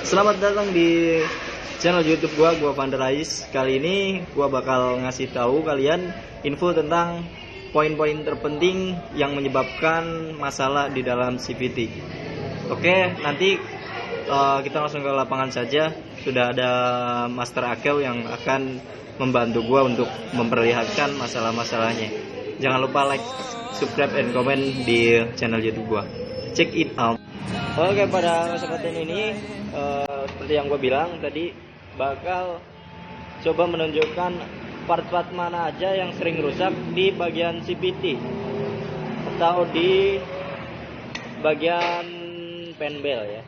Selamat datang di channel YouTube gua Vanderais. Kali ini gua bakal ngasih tahu kalian info tentang poin-poin terpenting yang menyebabkan masalah di dalam CVT. Oke, nanti kita langsung ke lapangan saja. Sudah ada Master Akel yang akan membantu gua untuk memperlihatkan masalah-masalahnya. Jangan lupa like, subscribe, and comment di channel YouTube gua. Check it out. Oke, pada kesempatan ini seperti yang gue bilang tadi, bakal coba menunjukkan part-part mana aja yang sering rusak di bagian CVT atau di bagian penbel ya.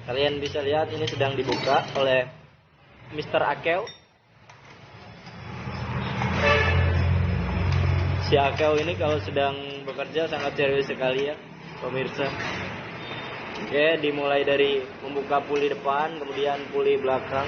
Kalian bisa lihat ini sedang dibuka oleh Mr. Akel. Si Akel ini kalau sedang bekerja sangat serius sekali ya, pemirsa. Oke, dimulai dari membuka puli depan, kemudian puli belakang.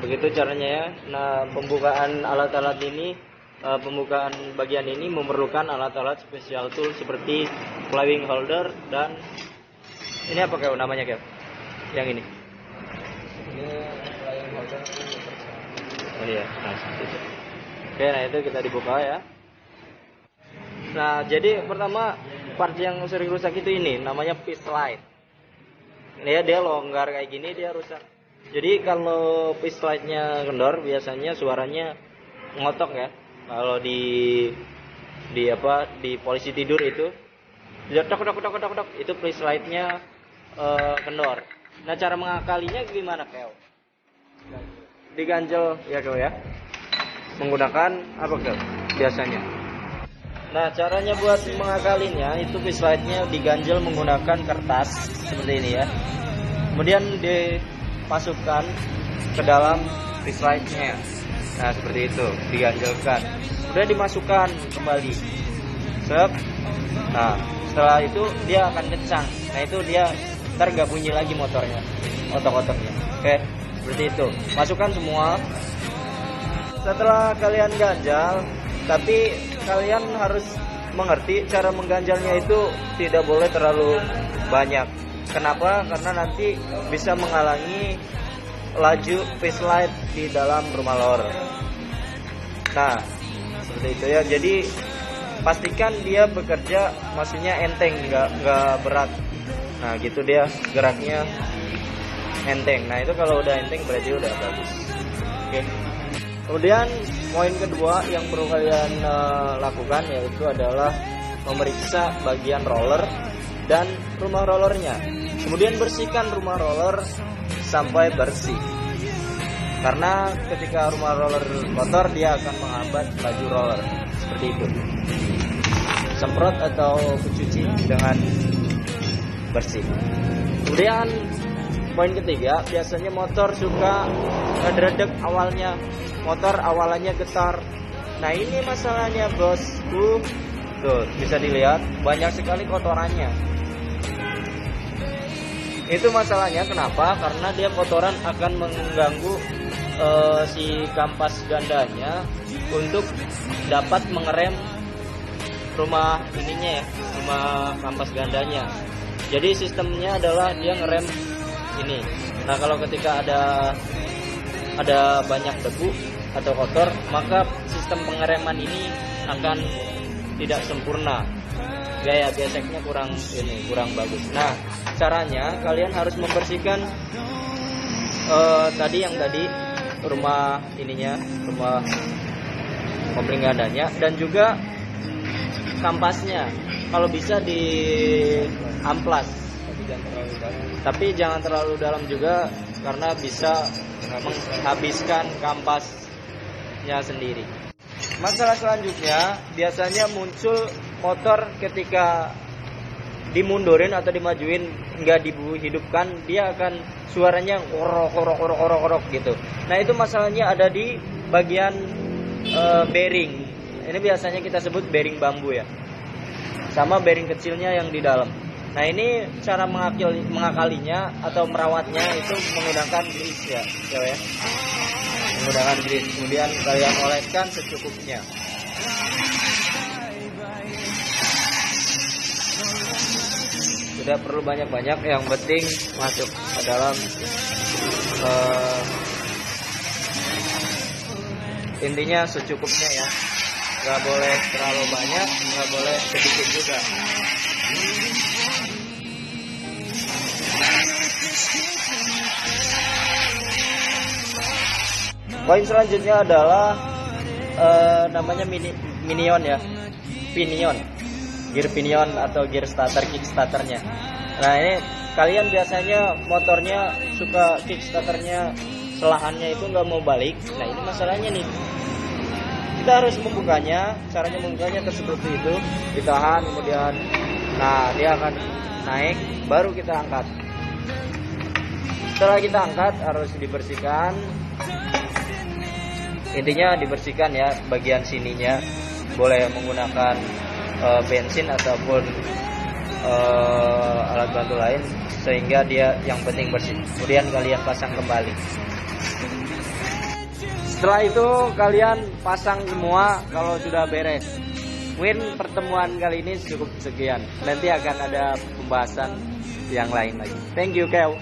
Begitu caranya ya. Nah, pembukaan alat-alat ini, pembukaan bagian ini memerlukan alat-alat special tool seperti flywheel holder dan ini apa kayak namanya kayak yang ini? Ini flywheel holder. Oh iya, nah itu. Oke, nah itu kita dibuka ya. Nah, jadi pertama part yang sering rusak itu ini namanya piston slide. Ini ya, dia longgar kayak gini dia rusak. Jadi kalau piston slide-nya kendor biasanya suaranya ngotok ya. Kalau di polisi tidur itu tok itu piston slide-nya kendor. Nah, cara mengakalinya gimana, Kel? Diganjel ya, Kel ya. Menggunakan apa, Kel? Biasanya. Nah, caranya buat mengakalinya itu piston slide-nya diganjel menggunakan kertas seperti ini ya. Kemudian dimasukkan ke dalam piston slide-nya. Nah, seperti itu, diganjelkan. Udah dimasukkan kembali. Sep. Nah, setelah itu dia akan kencang. Nah, itu dia ntar gak bunyi lagi motornya, otok-otoknya. Oke, seperti itu. Masukkan semua. Setelah kalian ganjal, tapi kalian harus mengerti cara mengganjalnya itu tidak boleh terlalu banyak. Kenapa? Karena nanti bisa menghalangi laju piston slide di dalam rumah lor. Nah, seperti itu ya. Jadi pastikan dia bekerja, maksudnya enteng, nggak berat. Nah, gitu dia geraknya enteng. Nah, itu kalau udah enteng berarti udah bagus. Oke. Kemudian poin kedua yang perlu kalian lakukan yaitu adalah memeriksa bagian roller dan rumah rollernya. Kemudian bersihkan rumah roller sampai bersih. Karena ketika rumah roller kotor dia akan menghambat laju roller. Seperti itu. Semprot atau cuci dengan bersih. Kemudian poin ketiga, biasanya motor suka ngedredeg awalnya. Motor awalannya getar. Nah, ini masalahnya, bosku. Tuh, bisa dilihat banyak sekali kotorannya. Itu masalahnya kenapa? Karena dia kotoran akan mengganggu si kampas gandanya untuk dapat mengerem rumah ininya ya, rumah kampas gandanya. Jadi sistemnya adalah dia ngerem ini. Nah, kalau ketika ada banyak debu atau kotor, maka sistem pengereman ini akan tidak sempurna. Gaya geseknya kurang bagus. Nah, caranya kalian harus membersihkan tadi rumah ininya, rumah kopling gandanya dan juga kampasnya. Kalau bisa di amplas, tapi jangan terlalu dalam juga karena bisa menghabiskan kampasnya sendiri. Masalah selanjutnya biasanya muncul motor ketika dimundurin atau dimajuin nggak dihidupkan, dia akan suaranya korok gitu. Nah, itu masalahnya ada di bagian bearing. Ini biasanya kita sebut bearing bambu ya. Sama bearing kecilnya yang di dalam. Nah, ini cara mengakalinya atau merawatnya itu menggunakan grease ya, ya. Menggunakan grease. Kemudian kalian oleskan secukupnya. Tidak perlu banyak-banyak, yang penting masuk ke dalam intinya secukupnya ya. Nggak boleh terlalu banyak, nggak boleh sedikit juga. Poin selanjutnya adalah namanya minion ya, pinion, gear pinion atau gear starter, kickstarternya. Nah, ini kalian biasanya motornya suka kickstarternya selahannya itu nggak mau balik. Nah, ini masalahnya nih, kita harus membukanya. Caranya membukanya seperti itu, ditahan, kemudian nah dia akan naik, baru kita angkat. Setelah kita angkat harus dibersihkan. Intinya dibersihkan ya bagian sininya. Boleh menggunakan bensin ataupun alat bantu lain sehingga dia yang penting bersih. Kemudian kalian pasang kembali. Setelah itu kalian pasang semua kalau sudah beres. Mungkin pertemuan kali ini cukup sekian. Nanti akan ada pembahasan yang lain lagi. Thank you, Kel.